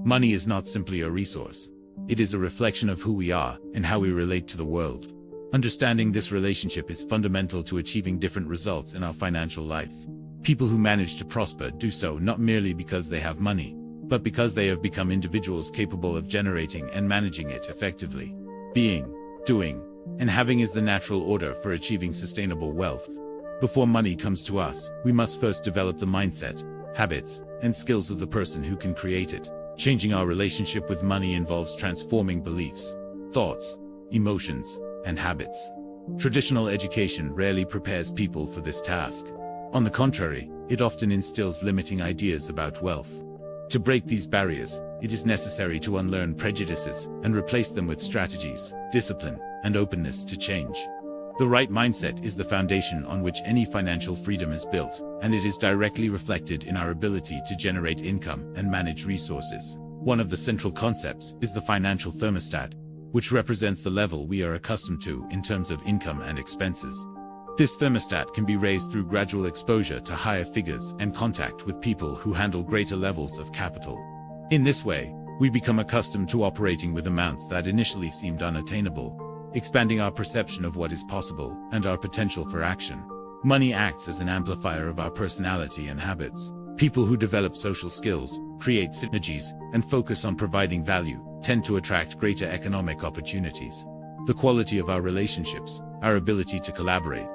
Money is not simply a resource. It is a reflection of who we are and how we relate to the world. Understanding this relationship is fundamental to achieving different results in our financial life. People who manage to prosper do so not merely because they have money, but because they have become individuals capable of generating and managing it effectively. Being, doing, and having is the natural order for achieving sustainable wealth. Before money comes to us, we must first develop the mindset, habits, and skills of the person who can create it. Changing our relationship with money involves transforming beliefs, thoughts, emotions, and habits. Traditional education rarely prepares people for this task. On the contrary, it often instills limiting ideas about wealth. To break these barriers, it is necessary to unlearn prejudices and replace them with strategies, discipline, and openness to change. The right mindset is the foundation on which any financial freedom is built, and it is directly reflected in our ability to generate income and manage resources. One of the central concepts is the financial thermostat, which represents the level we are accustomed to in terms of income and expenses. This thermostat can be raised through gradual exposure to higher figures and contact with people who handle greater levels of capital. In this way, we become accustomed to operating with amounts that initially seemed unattainable, expanding our perception of what is possible and our potential for action. Money acts as an amplifier of our personality and habits. People who develop social skills, create synergies, and focus on providing value tend to attract greater economic opportunities. The quality of our relationships, our ability to collaborate,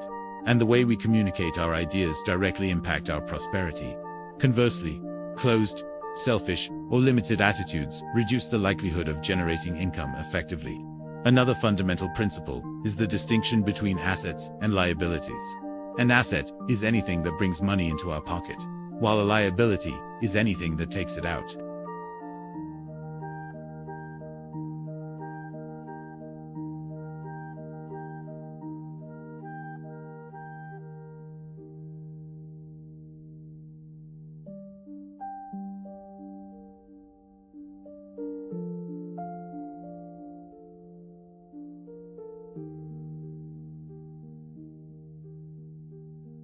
and the way we communicate our ideas directly impact our prosperity. Conversely, closed, selfish, or limited attitudes reduce the likelihood of generating income effectively. Another fundamental principle is the distinction between assets and liabilities. An asset is anything that brings money into our pocket, while a liability is anything that takes it out.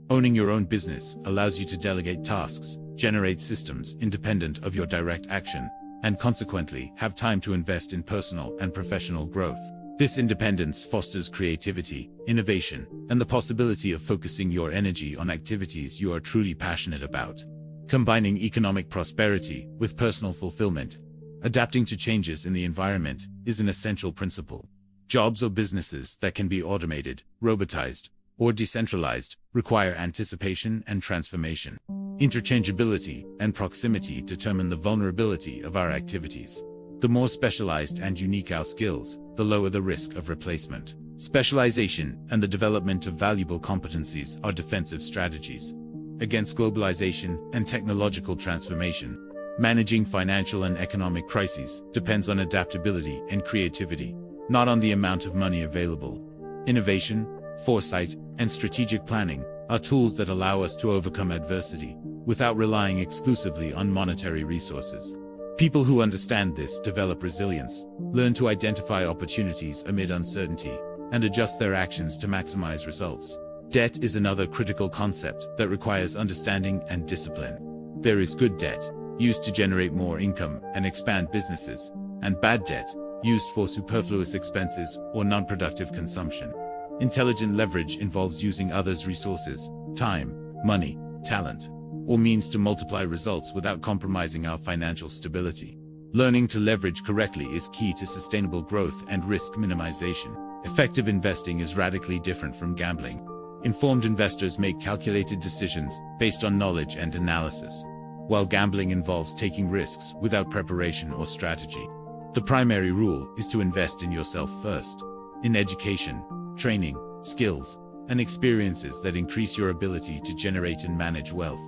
Owning your own business allows you to delegate tasks, generate systems independent of your direct action, and consequently have time to invest in personal and professional growth. This independence fosters creativity, innovation, and the possibility of focusing your energy on activities you are truly passionate about. Combining economic prosperity with personal fulfillment, adapting to changes in the environment, is an essential principle. Jobs or businesses that can be automated, robotized, or decentralized require anticipation and transformation. Interchangeability and proximity determine the vulnerability of our activities. The more specialized and unique our skills, the lower the risk of replacement. Specialization and the development of valuable competencies are defensive strategies against globalization and technological transformation. Managing financial and economic crises depends on adaptability and creativity, not on the amount of money available. Innovation, foresight, and strategic planning are tools that allow us to overcome adversity without relying exclusively on monetary resources. People who understand this develop resilience, learn to identify opportunities amid uncertainty, and adjust their actions to maximize results. Debt is another critical concept that requires understanding and discipline. There is good debt, used to generate more income and expand businesses, and bad debt, used for superfluous expenses or non-productive consumption. Intelligent leverage involves using others' resources, time, money, talent, or means to multiply results without compromising our financial stability. Learning to leverage correctly is key to sustainable growth and risk minimization. Effective investing is radically different from gambling. Informed investors make calculated decisions based on knowledge and analysis, while gambling involves taking risks without preparation or strategy. The primary rule is to invest in yourself first, in education, training, skills, and experiences that increase your ability to generate and manage wealth.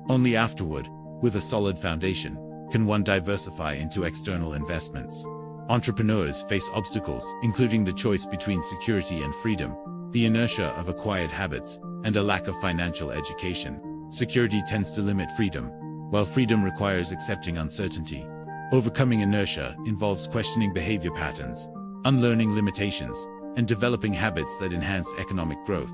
Only afterward, with a solid foundation, can one diversify into external investments. Entrepreneurs face obstacles, including the choice between security and freedom, the inertia of acquired habits, and a lack of financial education. Security tends to limit freedom, while freedom requires accepting uncertainty. Overcoming inertia involves questioning behavior patterns, unlearning limitations, and developing habits that enhance economic growth.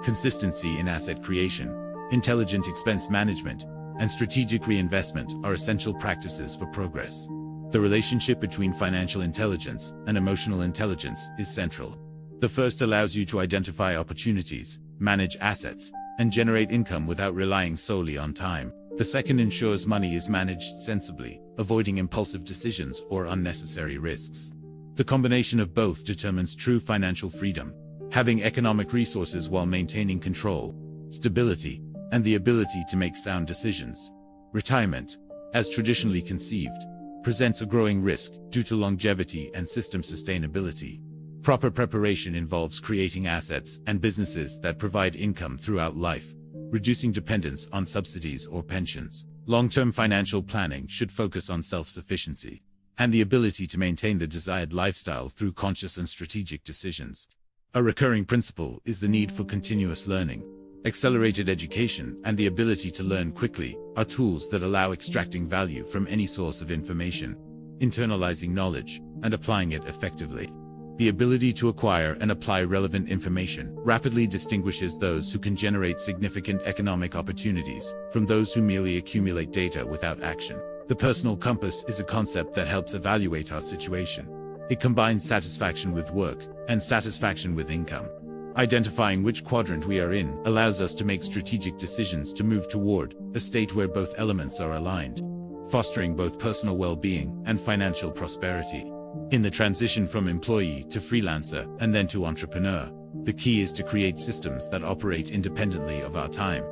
Consistency in asset creation, intelligent expense management, and strategic reinvestment are essential practices for progress. The relationship between financial intelligence and emotional intelligence is central. The first allows you to identify opportunities, manage assets, and generate income without relying solely on time. The second ensures money is managed sensibly, avoiding impulsive decisions or unnecessary risks. The combination of both determines true financial freedom, having economic resources while maintaining control, stability, and the ability to make sound decisions. Retirement, as traditionally conceived, presents a growing risk due to longevity and system sustainability. Proper preparation involves creating assets and businesses that provide income throughout life, reducing dependence on subsidies or pensions. Long-term financial planning should focus on self-sufficiency and the ability to maintain the desired lifestyle through conscious and strategic decisions. A recurring principle is the need for continuous learning. Accelerated education and the ability to learn quickly are tools that allow extracting value from any source of information, internalizing knowledge, and applying it effectively. The ability to acquire and apply relevant information rapidly distinguishes those who can generate significant economic opportunities from those who merely accumulate data without action. The personal compass is a concept that helps evaluate our situation. It combines satisfaction with work and satisfaction with income. Identifying which quadrant we are in allows us to make strategic decisions to move toward a state where both elements are aligned, fostering both personal well-being and financial prosperity. In the transition from employee to freelancer and then to entrepreneur, the key is to create systems that operate independently of our time.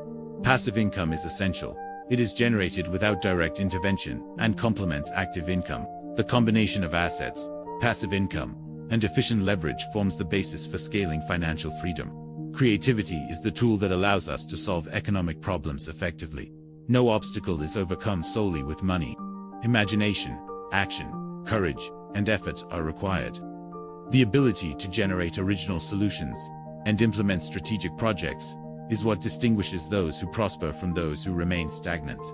Passive income is essential. It is generated without direct intervention and complements active income. The combination of assets, passive income, and efficient leverage forms the basis for scaling financial freedom. Creativity is the tool that allows us to solve economic problems effectively. No obstacle is overcome solely with money. Imagination, action, courage, and effort are required. The ability to generate original solutions and implement strategic projects is what distinguishes those who prosper from those who remain stagnant.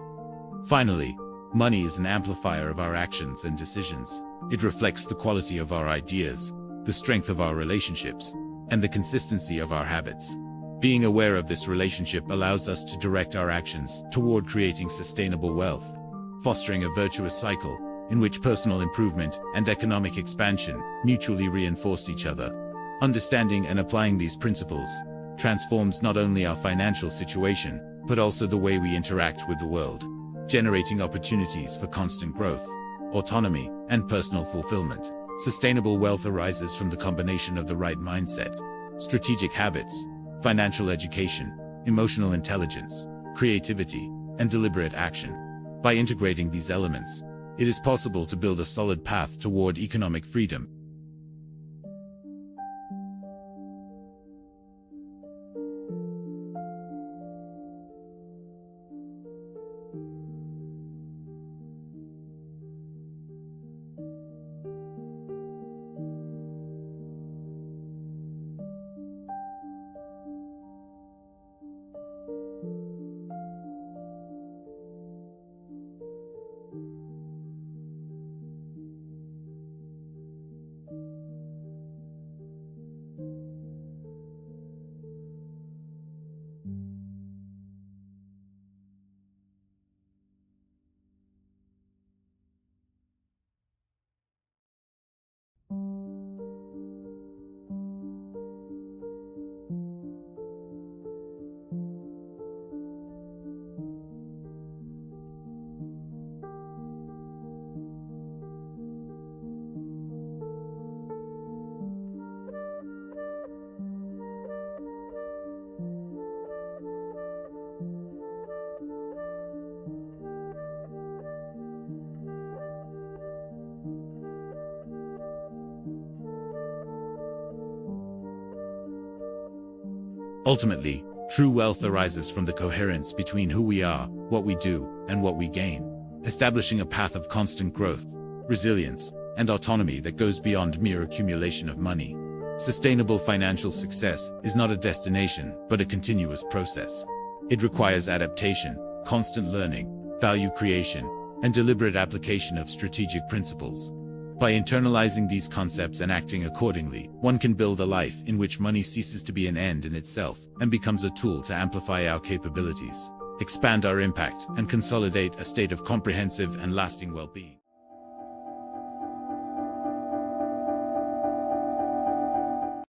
Finally, money is an amplifier of our actions and decisions. It reflects the quality of our ideas, the strength of our relationships, and the consistency of our habits. Being aware of this relationship allows us to direct our actions toward creating sustainable wealth, fostering a virtuous cycle in which personal improvement and economic expansion mutually reinforce each other. Understanding and applying these principles transforms not only our financial situation, but also the way we interact with the world, generating opportunities for constant growth, autonomy, and personal fulfillment. Sustainable wealth arises from the combination of the right mindset, strategic habits, financial education, emotional intelligence, creativity, and deliberate action. By integrating these elements, it is possible to build a solid path toward economic freedom. Ultimately, true wealth arises from the coherence between who we are, what we do, and what we gain, establishing a path of constant growth, resilience, and autonomy that goes beyond mere accumulation of money. Sustainable financial success is not a destination, but a continuous process. It requires adaptation, constant learning, value creation, and deliberate application of strategic principles. By internalizing these concepts and acting accordingly, one can build a life in which money ceases to be an end in itself and becomes a tool to amplify our capabilities, expand our impact, and consolidate a state of comprehensive and lasting well-being.